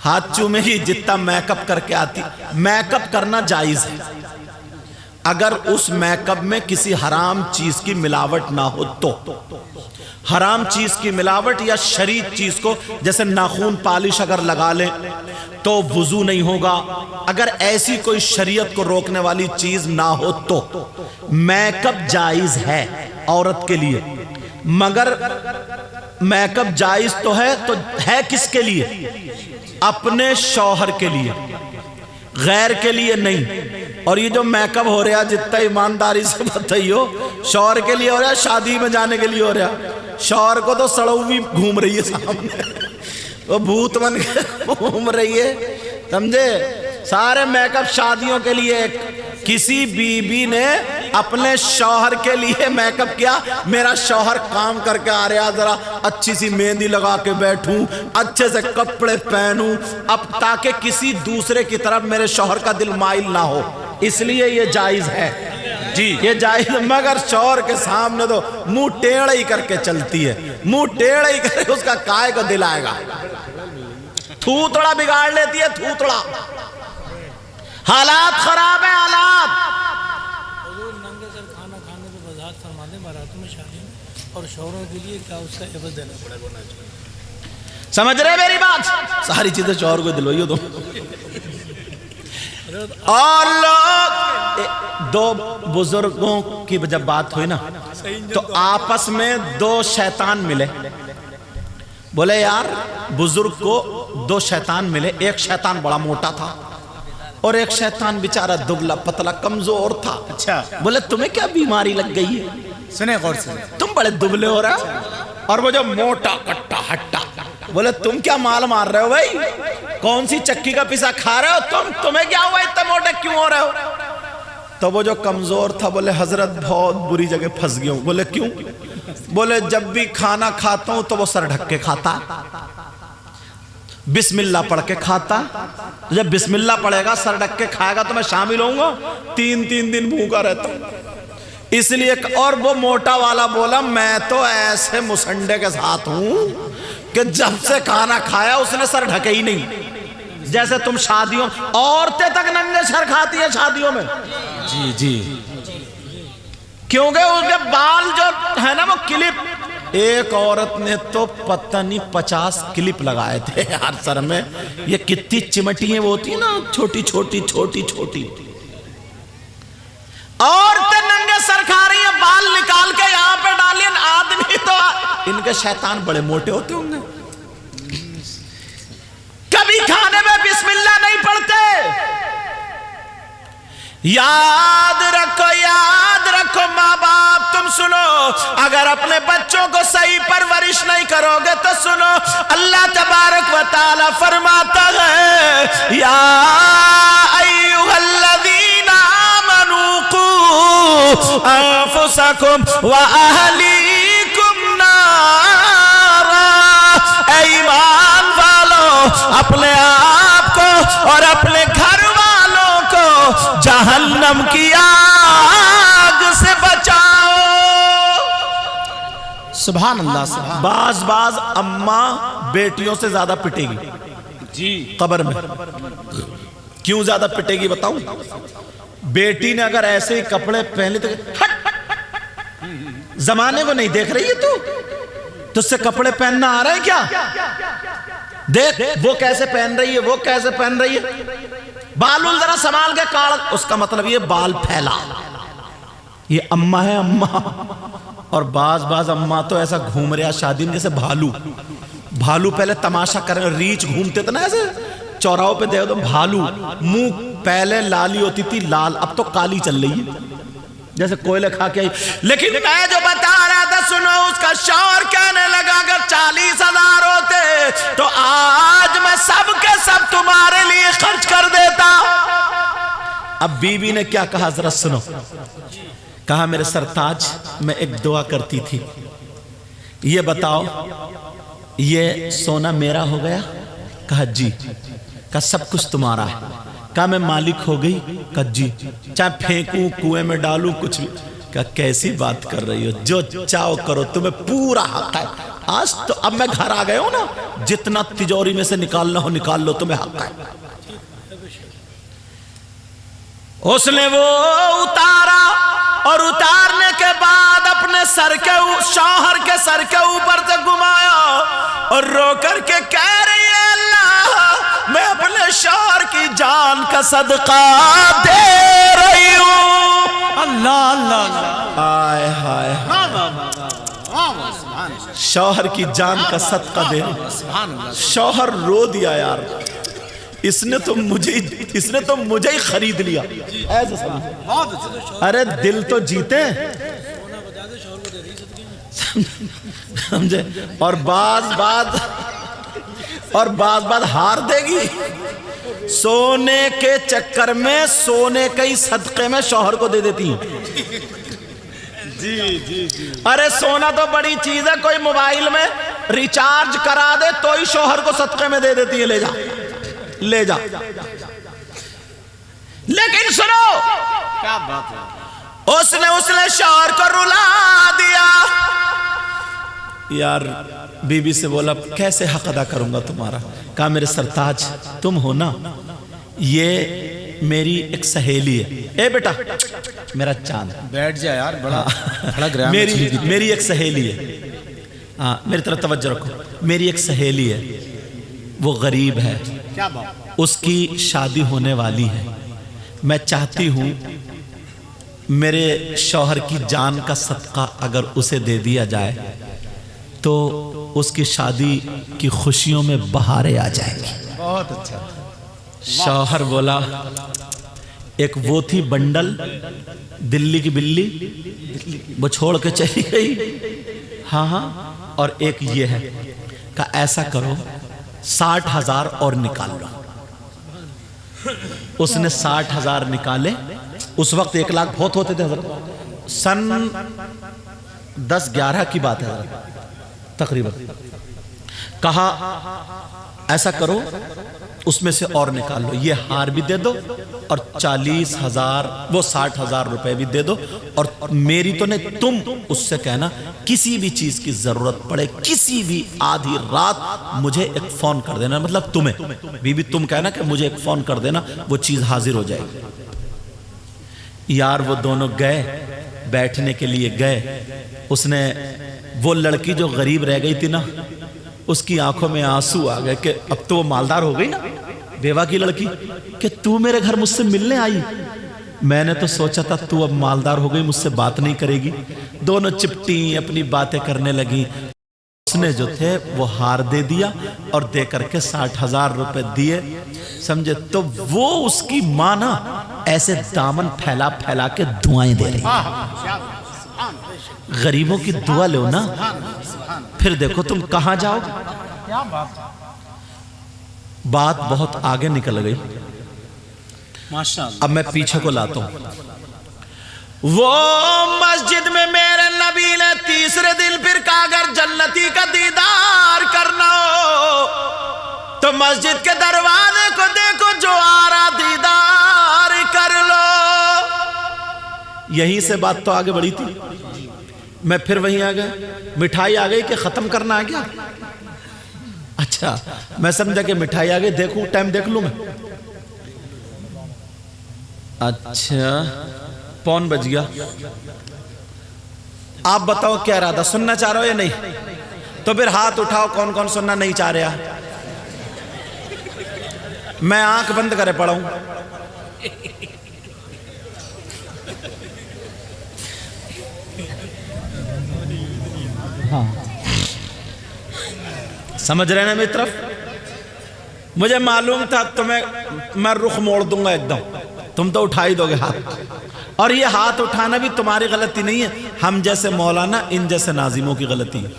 ہاتھ چومے گی جتنا میک اپ کر کے آتی. میک اپ کرنا جائز ہے اگر اس میک اپ میں کسی حرام چیز کی ملاوٹ نہ ہو تو. حرام چیز کی ملاوٹ یا شریعت چیز کو، جیسے ناخون پالش اگر لگا لیں تو وضو نہیں ہوگا. اگر ایسی کوئی شریعت کو روکنے والی چیز نہ ہو تو میک اپ جائز ہے عورت کے لیے. مگر میک اپ جائز تو ہے کس کے لیے؟ اپنے شوہر کے لیے، غیر کے لیے نہیں. اور یہ جو میک اپ ہو رہا جتنا ایمانداری سے بتائیو، شوہر کے لیے ہو رہا، شادی میں جانے کے لیے ہو رہا. شوہر کو تو سڑو بھی گھوم رہی ہے سامنے، وہ بھوت بن کے گھوم رہی ہے، سمجھے. سارے میک اپ شادیوں کے لیے. کسی بی بی نے اپنے شوہر کے لیے میک اپ کیا، میرا شوہر کام کر کے آ رہا، ذرا اچھی سی مہندی لگا کے بیٹھوں، اچھے سے کپڑے پہنوں، اب تاکہ کسی دوسرے کی طرف میرے شوہر کا دل مائل نہ ہو. اس لیے یہ جائز ہے جی، یہ جائز. مگر شوہر کے سامنے تو منہ ٹیڑھا ہی کر کے چلتی ہے، منہ ٹیڑھا ہی کر کے، اس کا کائے کو دل آئے گا. تھوتڑا بگاڑ لیتی ہے، تھوتڑا. حالات خراب ہیں، حالات. حضور ننگے سر کھانا کھانے پہ وضاحت فرما دیں باراتوں میں، شادی میں، اور شوہروں کے لیے کیا اس کا عوض دینا پڑے گا. سمجھ رہے میری بات؟ ساری چیزیں شوہر کو دلوائیو تم. اور لوگ دو بزرگوں کی جب بات ہوئی نا تو آپس میں دو شیطان ملے. بولے یار بزرگ کو دو شیطان ملے، ایک شیطان بڑا موٹا تھا اور ایک شیطان بیچارہ دبلا پتلا کمزور تھا. اچھا، بولے تمہیں کیا بیماری لگ گئی ہے؟ سنیں غور سے. تم بڑے دبلے ہو رہے ہو، اور وہ جو موٹا کٹا ہٹا. بولے تم کیا مال مار رہے ہو بھائی؟ کون سی چکی کا پیسا کھا رہے ہو تمہیں کیا ہوا اتنے موٹے کیوں ہو رہے ہو؟ تو وہ جو کمزور تھا بولے حضرت بہت بری جگہ پھنس گیا ہوں. بولے کیوں؟ بولے جب بھی کھانا کھاتا ہوں تو وہ سر ڈھک کے کھاتا، بسم اللہ پڑھ کے کھاتا. جب بسم اللہ پڑھے گا سر ڈھک کے کھائے گا تو میں شامل ہوں گا، تین دن بھوکا رہتا ہوں. اس لیے. اور وہ موٹا والا بولا میں تو ایسے مسنڈے کے ساتھ ہوں کہ جب سے کھانا کھایا اس نے سر ڈھکے ہی نہیں. جیسے تم شادیوں، عورتیں تک ننگے سر کھاتی ہیں شادیوں میں. جی جی، کیونکہ اس کے بال جو ہے نا وہ کلپ. ایک عورت نے تو پتہ نہیں 50 کلپ لگائے تھے ہر سر میں. یہ کتنی چمٹیاں وہ ہوتی ہیں نا، چھوٹی چھوٹی. عورتیں ننگے سر کھا رہی ہیں، بال نکال کے یہاں پہ ڈالیں. آدمی تو ان کے شیطان بڑے موٹے ہوتے ہوں گے، کبھی کھانے میں بسم اللہ نہیں پڑھتے. یاد رکھو ماں باپ، تم سنو، اگر اپنے بچوں کو صحیح پرورش نہیں کرو گے تو سنو، اللہ تبارک و تعالی فرماتا ہے یا ایھا الذین آمنوا قوا انفسکم واہلیکم نارا. اے ایمان والو، اپنے آپ کو اور اپنے گھر والوں کو جہنم کی آگ سے بچاؤ. سبحان اللہ. سبحان. بعض اماں بیٹیوں سے زیادہ پٹے گی جی، قبر میں. کیوں زیادہ پٹے گی بتاؤں؟ بیٹی نے اگر ایسے ہی کپڑے پہنے تو زمانے کو نہیں دیکھ رہی ہے تو اس سے کپڑے پہننا آ رہا ہے کیا؟ دیکھ وہ کیسے پہن رہی ہے، وہ کیسے پہن رہی ہے. بال ذرا سنبھال کے کاڑ. اس کا مطلب یہ بال پھیلا. یہ اماں ہے اماں. اور بعض اماں تو ایسا گھوم رہا شادی میں جیسے بھالو. پہلے تماشا کریں، ریچھ گھومتے تھے نا ایسے چوراہوں پہ دیکھو تو بھالو. منہ پہلے لالی ہوتی تھی لال، اب تو کالی چل رہی ہے جیسے کوئلے کھا کے. لیکن میں جو بتا رہا تھا سنو، اس کا شوہر کہنے لگا اگر 40,000 ہوتے تو آج میں سب کے سب تمہارے لیے خرچ کر دیتا. اب بی بی نے کیا کہا ذرا سنو. کہا میرے سرتاج میں ایک دعا کرتی تھی، یہ بتاؤ یہ سونا میرا ہو گیا؟ کہا جی. کہا سب کچھ تمہارا ہے؟ کہا میں مالک ہو گئی؟ کہا جی. چاہے پھینکوں کنویں میں ڈالوں کچھ بھی؟ کہا کیسی بات کر رہی ہو، جو چاہو کرو، تمہیں پورا حق ہے. آج تو اب میں گھر آ گئے ہوں نا، جتنا تجوری میں سے نکالنا ہو نکال لو، تمہیں حق ہے. اس نے وہ اتارا اور اتارنے کے بعد اپنے سر کے شوہر کے سر کے اوپر سے گھمایا اور رو کر کے کہہ رہی ہے اللہ میں اپنے شوہر کی جان کا صدقہ دے رہی ہوں. اللہ اللہ اللہ. آئے ہائے، شوہر کی جان کا صدقہ دے رہی ہوں. سبحان اللہ. شوہر رو دیا یار، اس نے تو مجھے ہی خرید لیا. ایسا سمجھ، ارے دل تو جیتے سمجھے، اور بعض ہار دے گی. سونے کے چکر میں سونے کے ہی صدقے میں شوہر کو دے دیتی ہیں. ارے سونا تو بڑی چیز ہے، کوئی موبائل میں ریچارج کرا دے تو ہی شوہر کو صدقے میں دے دیتی ہے، لے جا. لیکن سنو، کیا بات ہے. اس نے شوہر کو رلا دیا. یار بی بی سے بولا کیسے حق ادا کروں گا تمہارا. کہا میرے سرتاج تم ہو نا، یہ میری ایک سہیلی ہے. اے بیٹا میرا چاند، بیٹھ جا یار، بڑا بھڑک رہا ہے. میری ایک سہیلی ہے. ہاں میری طرف توجہ رکھو. میری ایک سہیلی ہے، وہ غریب ہے، کیا بات. اس کی شادی ہونے والی ہے. میں چاہتی ہوں میرے شوہر کی جان کا صدقہ اگر اسے دے دیا جائے تو اس کی شادی کی خوشیوں میں بہاریں آ جائیں گی. بہت اچھا. شوہر بولا ایک وہ تھی بنڈل دلی کی بلی، وہ چھوڑ کے چلی گئی. ہاں اور ایک یہ ہے. کہ ایسا کرو 60,000 اور نکال لو. اس نے 60,000 نکالے. اس وقت 1 لاکھ بہت ہوتے تھے حضرت، سن 10-11 کی بات ہے حضرت تقریباً. کہا ایسا کرو اس میں سے اور نکال لو، یہ ہار بھی دے دو اور 40,000 وہ 60,000 روپے بھی دے دو. اور میری تو نہیں، تم اس سے کہنا کسی بھی چیز کی ضرورت پڑے، کسی بھی آدھی رات مجھے ایک فون کر دینا. مطلب تمہیں بی بی تم کہنا کہ مجھے ایک فون کر دینا، وہ چیز حاضر ہو جائے گی. یار وہ دونوں گئے، بیٹھنے کے لیے گئے. اس نے وہ لڑکی جو غریب رہ گئی تھی نا، اس کی آنکھوں میں آنسو آ گئے کہ اب تو وہ مالدار ہو گئی نا، بیوہ کی لڑکی، کہ تو میرے گھر مجھ سے ملنے آئی. میں نے تو سوچا تھا تو اب مالدار ہو گئی، مجھ سے بات نہیں کرے گی. دونوں چپٹی اپنی باتیں کرنے لگی. اس نے جو تھے وہ ہار دے دیا اور دے کر کے 60,000 روپے دیے. سمجھے؟ تو وہ اس کی ماں نا ایسے دامن پھیلا پھیلا کے دعائیں دے رہی. غریبوں کی دعا لو نا، پھر دیکھو تم کہاں جاؤ. بات بہت آگے نکل گئی. ماشاءاللہ. اب میں پیچھے کو لاتا ہوں. وہ مسجد میں میرے نبی نے تیسرے دن پھر کہا اگر جنتی کا دیدار کرنا ہو تو مسجد کے دروازے کو دیکھو، جو آ رہا دیدار کر لو. یہیں سے بات تو آگے بڑھی تھی. میں پھر وہیں آ گیا. مٹھائی آ گئی کہ ختم کرنا آ گیا. اچھا میں سمجھا کہ مٹھائی آ گئی. دیکھوں ٹائم دیکھ لوں میں. اچھا 1:15 بج گیا. آپ بتاؤ کیا ارادہ، سننا چاہ رہے ہو یا نہیں؟ تو پھر ہاتھ اٹھاؤ کون کون سننا نہیں چاہ رہا. میں آنکھ بند کرے پڑا ہوں. سمجھ رہے ہیں میری طرف؟ مجھے معلوم تھا تمہیں میں رخ موڑ دوں گا ایک دم، تم تو اٹھا ہی دو گے ہاتھ. اور یہ ہاتھ اٹھانا بھی تمہاری غلطی نہیں ہے، ہم جیسے مولانا ان جیسے ناظموں کی غلطی ہے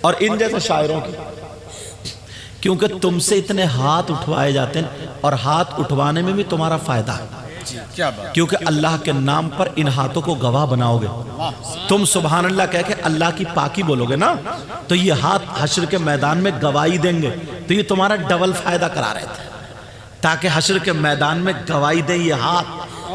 اور ان جیسے شاعروں کی. کیونکہ تم سے اتنے ہاتھ اٹھوائے جاتے ہیں اور ہاتھ اٹھوانے میں بھی تمہارا فائدہ ہے. کیا بات. کیونکہ اللہ کے نام پر ان ہاتھوں کو گواہ بناؤ گے. تم سبحان اللہ کہہ کے اللہ کی پاکی بولو گے نا، تو یہ ہاتھ حشر کے میدان میں گواہی دیں گے. تو یہ تمہارا ڈبل فائدہ کرا رہے تھے، تاکہ حشر کے میدان میں گواہی دے یہ ہاتھ